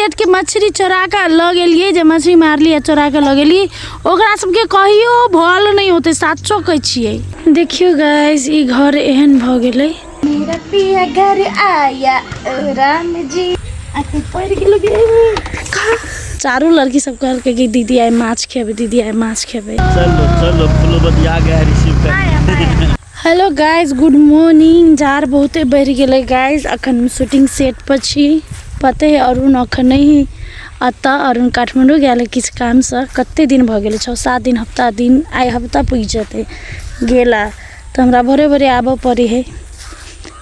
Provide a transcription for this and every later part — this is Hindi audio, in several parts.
सेठ के मछली चोरा के ल गेलिए, जे मछली मारलिए चोरा के ल गेलिए, ओकरा सबके कहियो भल नहीं होते, साचो कहै छिए। देखियो गाइस ई घर एहन भ गेलै। मेरा पिया घर आया राम जी आके पड़ गेलो गे। चारों लड़की सब कह के दीदी आए माछ खेबे, दीदी आए माछ खेबे। चलो चलो फुलबती आ गया रिसीव कर। Hello guys, good morning. Jar बहुते बढ़ गेलै गाइस। अखन शूटिंग सेट पर छी। पते है अरुण अखन नहीं अता, अरुण काठमांडू गेल किछु काम से। कते दिन भ गेलै, 6-7 दिन, हफ्ता दिन, आइ हफ्ता पुग जेतै गेला तो हमरा भोरे भोरे आबऽ पड़े है।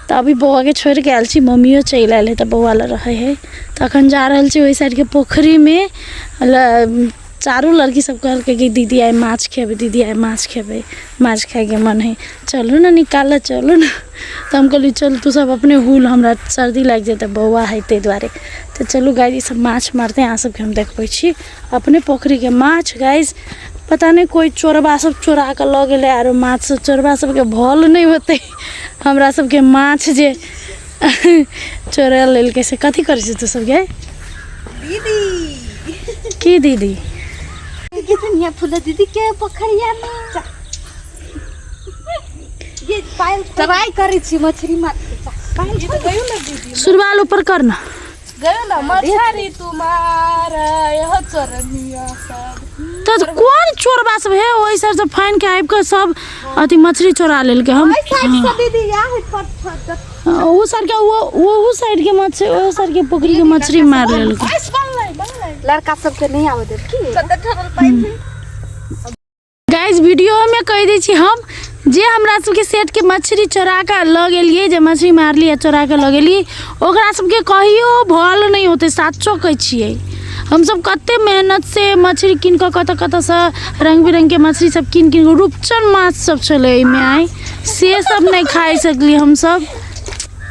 तो अभी बौआ के छोड़ के आयल छी, मम्मियो चलि आयल है तो बौआ ला रहे है। तो अखन जा रहल छी ओहि साइड के पोखरी में। चारों लड़की सब कहल के दीदी आए माछ खेबे, दीदी आए माछ खेबे, माछ खाए के मन है, चलू ना निकाल चलू ना। तो हम कहली चल तू सब अपने हुल, हमरा सर्दी लग जाते बौआ है ते द्वारे। तो चलू गाइस सब माछ मारते हैं। अहाँ सबके हम देखबै छी अपने पोखरी के माछ गाइस। पता नहीं कोई चोरबा सब चोरा के ल गेले, आरो माछ सब चोरबा सबके भल नहीं होते। हमरा सबके माछ जे चोरा लेलकै से कथी करे छै तू सब गे? दीदी की दीदी कितनी फूला दीदी के पोखरिया में ये पायल ट्राई करी छी मछली मार पायल ये तो गयो ना दीदी। सुरवाल ऊपर करना गयो ना मछली तुम्हारा यह चरनिया सब। तो कौन चोरबा सब है ओइ सर से फाइन के आइब के सब अथी मछली चोरा लेलकै। हम दीदी या है फट वो सर के वो साइड के मछली, वो सर के पोखरी के मछली मार लेलकै। लड़का सब के नहीं आवे दे की गाइस वीडियो में कह दै छी हम जे हमरा सबके सेठ के मछली चोरा के ल गेलिए, जे मछली मारलिए चोरा के ल गेलिए, ओकरा सबके कहियो भल नहीं होते, साचो कहै छिए। हम सब कते मेहनत से मछली किन के कत से रंग बिरंग के मछली सब किन रूपचन माछ सब चले में आए, से सब नहीं खाई सकली हम सब।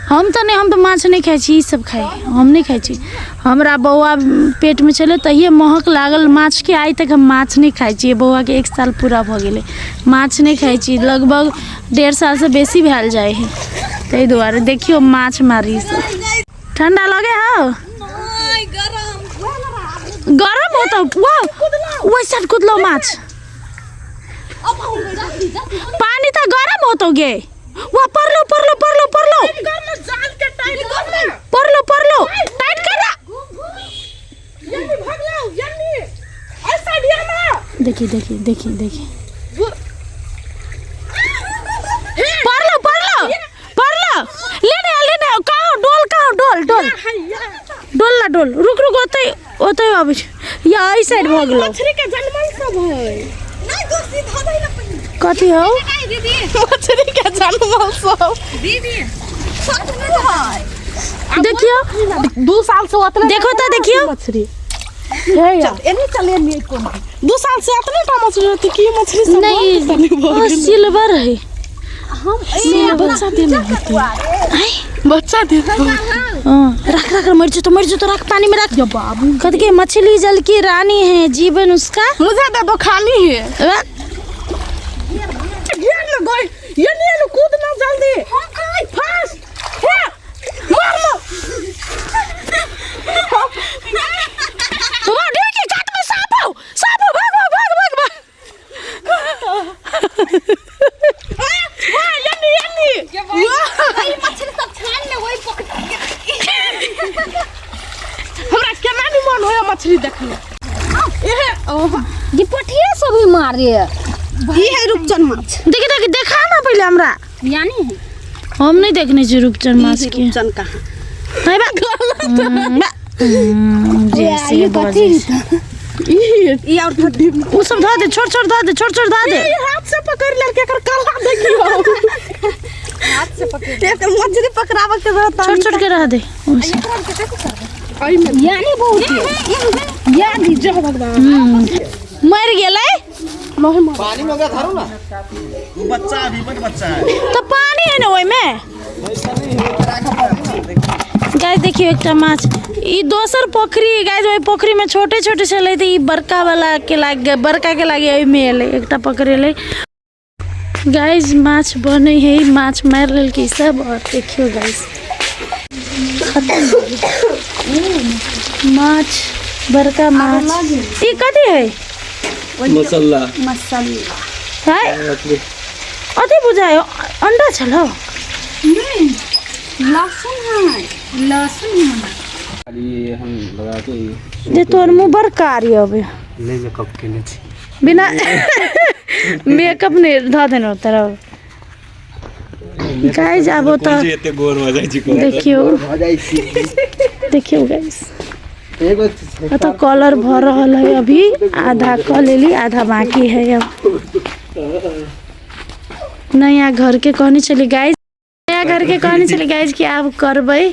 हम तो नहीं, हम तो माछ नहीं खाई छी, सब खाई, हम नहीं खाई छी। हमरा बौआ पेट में चले तहिए महक लागल माछ के, आई तक हम माछ नहीं खाई छी। बौआ के 1 साल पूरा भ गेले, माछ नहीं खाई छी, लगभग 1.5 साल से बेसी भेल जाए है। तै दुआरे देखियो माछ मारी सब। ठंडा लगे हो? गरम होता वो साइड कूदलो माछ, पानी तो गरम होता गे। वो परलो परलो परलो परलो परलो परलो टाइट कर देखिए देखिए देखिए देखिए परलो परलो परलो लेने कहाँ डोल डोल डोल ना डोल रुक रुक ओते ओते अभी या ई साइड भ गेलो। मछली के जन्मल सब है नहीं दोस्ती धदै ना कथी हो दीदी मछली के जन्मल सब दीदी सच में है। देखियो 2 साल से उतना देखो तो देखियो मछली है यार एनी चले नहीं कोन 2 साल से उतना टा मछली रहती की मछली सब नहीं सिल्वर है। हम बच्चा दे में बच्चा दे हां रख रख मर जो तो रख पानी में रख जो बाबू। कद के मछली जल की रानी है, जीवन उसका मुझे दे दो, खाली है। ये नहीं कूदना जल्दी फास्ट मार लो। वो देखिए काट में सांप हो भाग भाग भाग मछली सब छान में वही पकड़ हमरा केना नहीं मन होया मछली देखले। ये पठिया सब ही मारे ये है रूपचन माछ। देखिए देखा ना पहले हमरा यानी है हम नहीं देखने छी रूपचन माछ के। रूपचन कहां है बा जैसे बजे ये और वो सब धा दे, छोड़ धा दे ये हाथ से पकड़ लड़के कर काला देखियो हाथ से पकड़ एक मछली पकड़ावा के जरूरत छोड़ के रह दे। यानी बहुत यानी जय भगवान मर गेलै पानी में गया धरो ना, वो बच्चा अभी बच्चा है तो पानी है ना ओइ में। गाइस देखियो एकटा माछ, ई दोसर पोखरी गाइस, ओइ पोखरी में छोटे छोटे छले, ई बड़का वाला के लागे, बड़का के लागे ओइ में एले एकटा पकड़ेले। गाइस माछ बने है, माछ मार लेल के सब। और देखियो गाइस माछ बड़का माछ ई कथी है मसाला मसाला है अथी बुझायो अंडा छलो नहीं लहसुन है लहसुन है खाली हम लगा के जे तोर मुंह बड़ कारी अबे ले मेकअप केने छी बिना मेकअप ने ध देनो तरह गाइस अब तो एते गोर हो जाय छी देखियो हो जाय छी देखियो गाइस एगो तो कलर भर रहल है अभी आधा क लेली आधा बाकी है अब नया घर के कहने चली गाइस नया घर के कहने चली गाइस कि अब करबै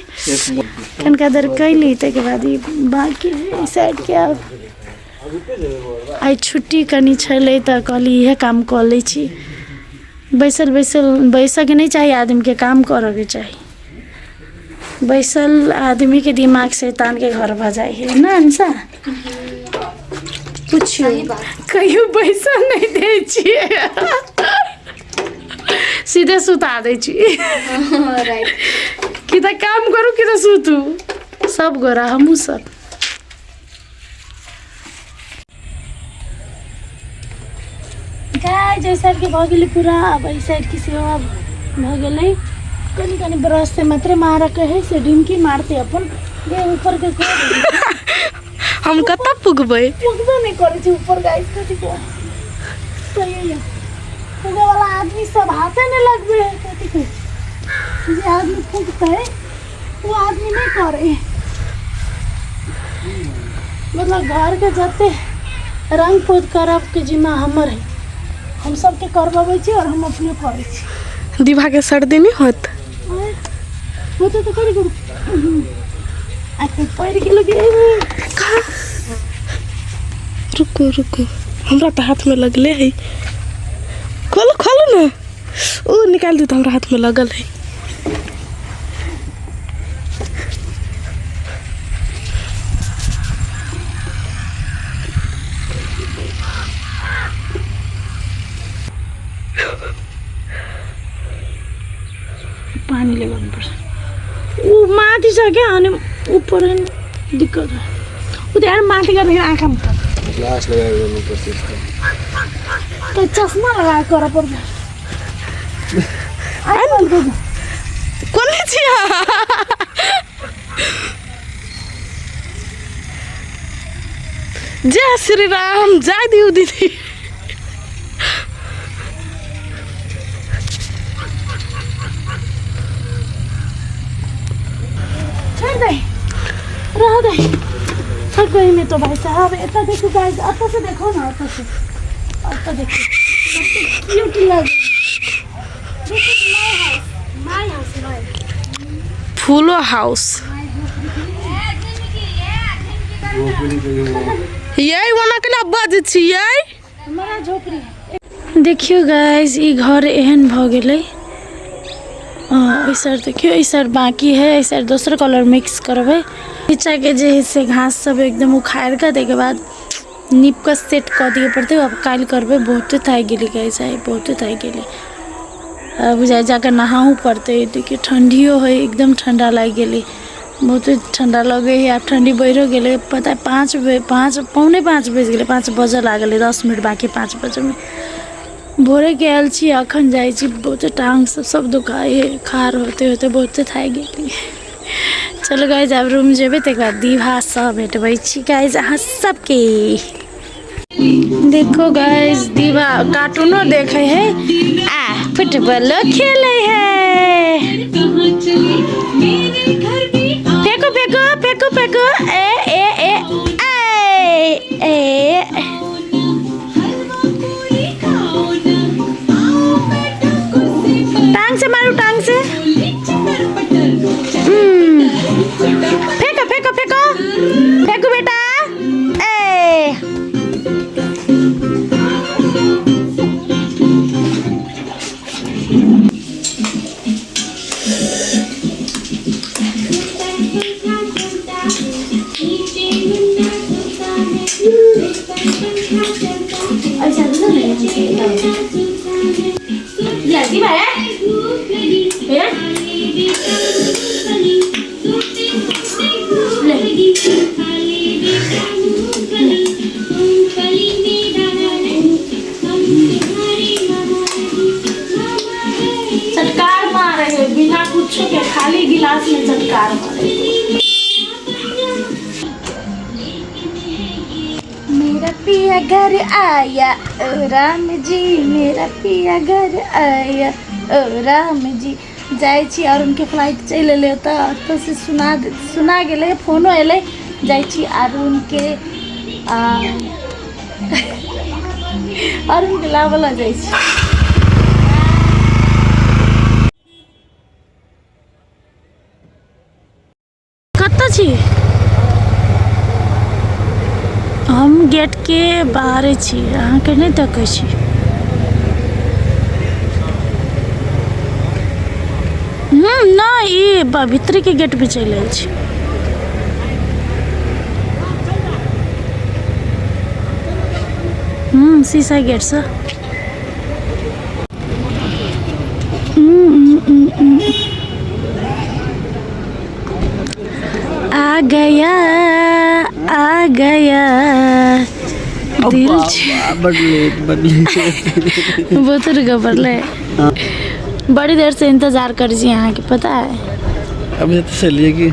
कनका देर कैली ते के बाद ई बाकी है इस साइड के अब आई छुट्टी कनी छले त कहली इहे काम क लै छी बैसल के नहीं चाहिए आदमी के काम करे के चाहिए बैसल आदमी के दिमाग शैतान के घर भजाई है ना अंसा पूछियो कहियो बैसल नहीं दे छिए सीधे सुता दे छी राइट कि त काम करू कि त सुतू सब गोरा हमू सब गाय जे साइड के भ गेलै पूरा अब ई साइड की सेवा भ गेलै कनी कनी ब्रश से मात्र मारा कहे से डिमकी मारते अपन ये ऊपर के हम कतऽ पुगबै पुगबो नहीं करे छै ऊपर गाइस कथी को तो ये पुगे वाला आदमी सब हाथे नहीं लगबे कथी को जे आदमी फूकते वो आदमी नहीं करे मतलब घर के जते रंग पोत करब के जिम्मा हमर है हम सबके करवाबै छी और हम अपने करै छी दीवा के सर्दी नहीं होत होते तो करी करू आके पैर के लगे रुको रुको हमरा तो हाथ में लगले है खोलो खोलो ना ओ निकाल दी तो हमरा हाथ में लगल है पानी लगाउनु पर्छ ऊ माथि छ क्या अनि ऊपर दिक्कत है ऊ त्यहाँ माथि गर्ने आँखामा ग्लास लगाएर गर्नुपर्छ यसको त चस्मा लगाएर कर पर्छ कोनिचिया जय श्री राम जय दिउ दीदी छोड़ दे रह दे थक गई मैं तो भाई साहब इतना देखो गाइस आता से देखो ना आता देखो क्यूट लग दिस इज माय हाउस फूलो हाउस यही वना के ला बज छियै हमारा झोपड़ी देखियो गाइस ई घर एहन भ गेलै ऐसा देखियो ऐसा बाकी है ऐसा दूसरा कलर मिक्स करबे नीचा के जे से घास सब एकदम उखाड़ के देके बाद नीप का सेट कर दिए पड़ते अब काल करबे बहुत थाई गेली गाइस आई बहुत थाई गेली अब जाए जाकर नहाऊ पड़ते देखिए ठंडियो है एकदम ठंडा लग गेली बहुत ठंडा लगे है अब ठंडी बढ़ गेले पता है 5 पौने 5 बज गेले 5 बजे लागल 10 मिनट बाकी 5 बजे में भोरे के आयल छी अखन जाए छी बहुत टांग सब दुखाई है खार होते होते बहुत थाई गेली चलो गाइज अब रूम जेबे तक बाद दीवा सब भेटबै छी गाइज अहाँ सबके देखो गाइज दीवा कार्टूनो देखे है आ फुटबॉल खेले है फेंको फेंको फेंको फेंको ए ए ए ए ए टांग से मारो टांग से फेंको फेंको फेंको फेंको बेटा ए अच्छा लगी भाई गिलास में चटकार मारे। मेरा पिया घर आया ओ राम जी, मेरा पिया घर आया ओ राम जी। जाइ छी और उनके फ्लाइट चल एले तो से सुना गेले, फोनो एले। जाइ छी और उनके और उनके लावला जाइ छी। कत्ता छी? हम गेट के बाहर छी, अहाँके नहीं तकै छी। ना ये भीतर के गेट पे चल आयल छी। शीशा गेट से। आ गया दिल। बहुत रुका बड़ी देर से इंतजार कर जी यहाँ की, पता है। अभी तो चलिए कि